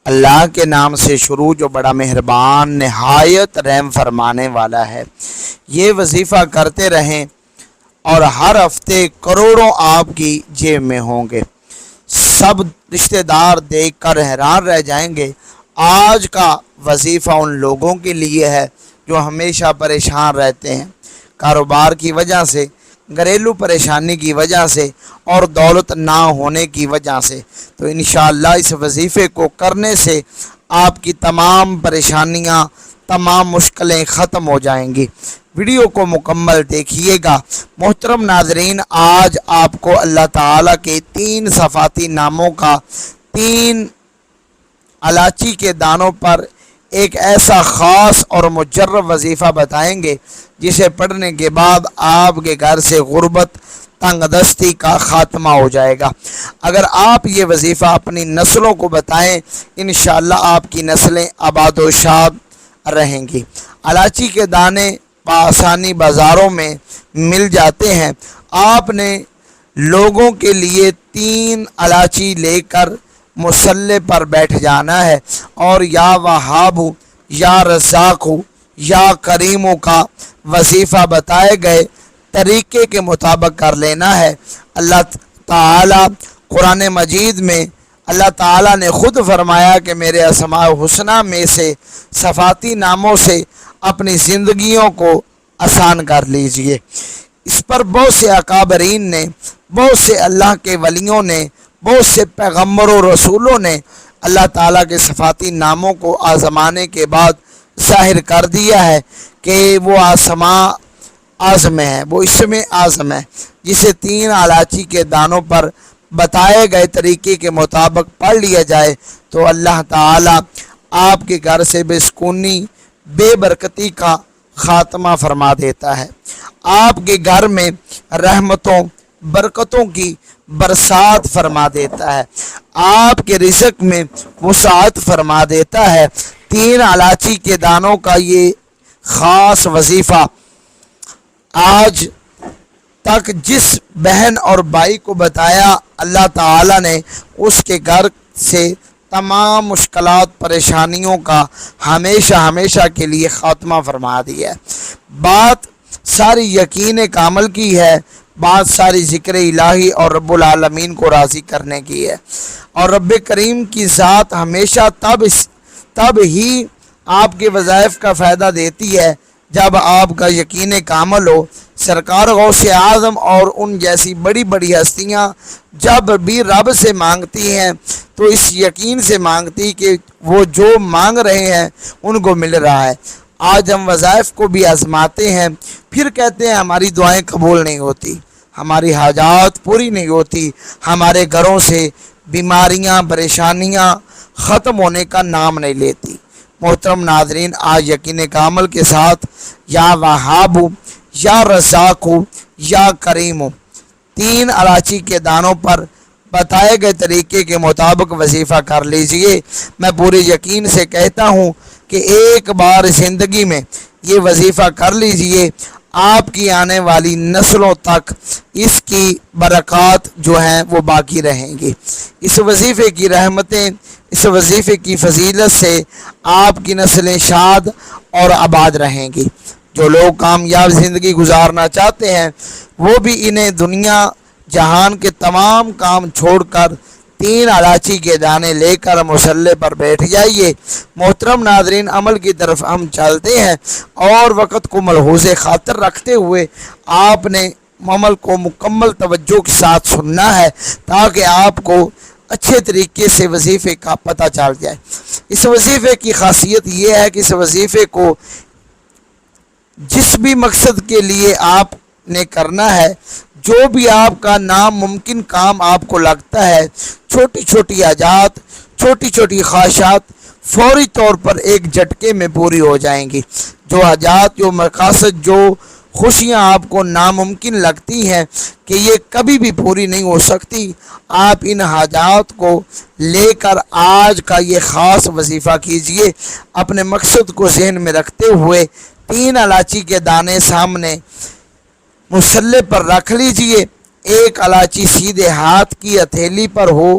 اللہ کے نام سے شروع جو بڑا مہربان نہایت رحم فرمانے والا ہے۔ یہ وظیفہ کرتے رہیں اور ہر ہفتے کروڑوں آپ کی جیب میں ہوں گے۔ سب رشتہ دار دیکھ کر حیران رہ جائیں گے۔ آج کا وظیفہ ان لوگوں کے لیے ہے جو ہمیشہ پریشان رہتے ہیں، کاروبار کی وجہ سے، گھریلو پریشانی کی وجہ سے اور دولت نہ ہونے کی وجہ سے۔ تو انشاءاللہ اس وظیفے کو کرنے سے آپ کی تمام پریشانیاں، تمام مشکلیں ختم ہو جائیں گی۔ ویڈیو کو مکمل دیکھیے گا۔ محترم ناظرین، آج آپ کو اللہ تعالیٰ کے 3 صفاتی ناموں کا 3 الائچی کے دانوں پر ایک ایسا خاص اور مجرب وظیفہ بتائیں گے جسے پڑھنے کے بعد آپ کے گھر سے غربت، تنگ دستی کا خاتمہ ہو جائے گا۔ اگر آپ یہ وظیفہ اپنی نسلوں کو بتائیں، انشاءاللہ آپ کی نسلیں آباد و شاد رہیں گی۔ الائچی کے دانے بآسانی بازاروں میں مل جاتے ہیں۔ آپ نے لوگوں کے لیے 3 الائچی لے کر مصلی پر بیٹھ جانا ہے اور یا وہاب یا رزاق یا کریم کا وظیفہ بتائے گئے طریقے کے مطابق کر لینا ہے۔ اللہ تعالیٰ قرآن مجید میں اللہ تعالیٰ نے خود فرمایا کہ میرے اسماء الحسنی میں سے صفاتی ناموں سے اپنی زندگیوں کو آسان کر لیجئے۔ اس پر بہت سے اکابرین نے، بہت سے اللہ کے ولیوں نے، بہت سے پیغمبروں و رسولوں نے اللہ تعالیٰ کے صفاتی ناموں کو آزمانے کے بعد ظاہر کر دیا ہے کہ وہ اسماء اعظم ہے، وہ اسم اعظم ہے، جسے 3 الائچی کے دانوں پر بتائے گئے طریقے کے مطابق پڑھ لیا جائے تو اللہ تعالیٰ آپ کے گھر سے بے سکونی، بے برکتی کا خاتمہ فرما دیتا ہے۔ آپ کے گھر میں رحمتوں، برکتوں کی برسات فرما دیتا ہے۔ آپ کے رزق میں وسعت فرما دیتا ہے۔ 3 الائچی کے دانوں کا یہ خاص وظیفہ آج تک جس بہن اور بھائی کو بتایا، اللہ تعالیٰ نے اس کے گھر سے تمام مشکلات، پریشانیوں کا ہمیشہ کے لیے خاتمہ فرما دیا ہے۔ بات ساری یقین کامل کی ہے، بات ساری ذکر الہی اور رب العالمین کو راضی کرنے کی ہے، اور رب کریم کی ذات ہمیشہ تب ہی آپ کے وظائف کا فائدہ دیتی ہے جب آپ کا یقین کامل ہو۔ سرکار غوث اعظم اور ان جیسی بڑی بڑی ہستیاں جب بھی رب سے مانگتی ہیں تو اس یقین سے مانگتی کہ وہ جو مانگ رہے ہیں ان کو مل رہا ہے۔ آج ہم وظائف کو بھی آزماتے ہیں، پھر کہتے ہیں ہماری دعائیں قبول نہیں ہوتی، ہماری حاجات پوری نہیں ہوتی، ہمارے گھروں سے بیماریاں، پریشانیاں ختم ہونے کا نام نہیں لیتی۔ محترم ناظرین، آج یقین کامل کے ساتھ یا وہاب یا رزاق یا کریم 3 الائچی کے دانوں پر بتائے گئے طریقے کے مطابق وظیفہ کر لیجئے۔ میں پورے یقین سے کہتا ہوں کہ ایک بار زندگی میں یہ وظیفہ کر لیجئے، آپ کی آنے والی نسلوں تک اس کی برکات جو ہیں وہ باقی رہیں گی۔ اس وظیفے کی رحمتیں، اس وظیفے کی فضیلت سے آپ کی نسلیں شاد اور آباد رہیں گی۔ جو لوگ کامیاب زندگی گزارنا چاہتے ہیں وہ بھی انہیں دنیا جہان کے تمام کام چھوڑ کر 3 الائچی کے دانے لے کر مصلی پر بیٹھ جائیے۔ محترم ناظرین، عمل کی طرف ہم چلتے ہیں اور وقت کو ملحوظ خاطر رکھتے ہوئے آپ نے عمل کو مکمل توجہ کے ساتھ سننا ہے تاکہ آپ کو اچھے طریقے سے وظیفے کا پتہ چل جائے۔ اس وظیفے کی خاصیت یہ ہے کہ اس وظیفے کو جس بھی مقصد کے لیے آپ نے کرنا ہے، جو بھی آپ کا ناممکن کام آپ کو لگتا ہے، چھوٹی چھوٹی حاجات، چھوٹی چھوٹی خواہشات فوری طور پر ایک جھٹکے میں پوری ہو جائیں گی۔ جو حاجات، جو مقاصد، جو خوشیاں آپ کو ناممکن لگتی ہیں کہ یہ کبھی بھی پوری نہیں ہو سکتی، آپ ان حاجات کو لے کر آج کا یہ خاص وظیفہ کیجئے۔ اپنے مقصد کو ذہن میں رکھتے ہوئے 3 الائچی کے دانے سامنے مصلی پر رکھ لیجئے۔ ایک الائچی سیدھے ہاتھ کی ہتھیلی پر ہو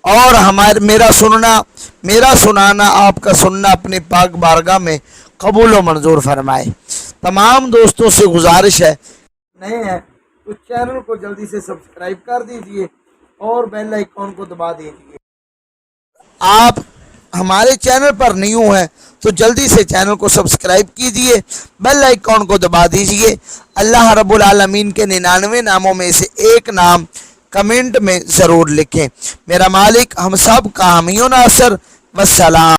اور میرا سنانا آپ کا سننا اپنے پاک بارگاہ میں قبول و منظور فرمائے۔ تمام دوستوں سے گزارش ہے، نئے ہیں تو چینل کو جلدی سے سبسکرائب کر دیجئے اور بیل آئیکن کو دبا دیجئے۔ آپ ہمارے چینل پر نیو ہیں تو جلدی سے چینل کو سبسکرائب کیجئے، بیل آئیکن کو دبا دیجئے۔ اللہ رب العالمین کے 99 ناموں میں سے ایک نام کمنٹ میں ضرور لکھیں۔ میرا مالک ہم سب کا حامی و ناصر۔ والسلام۔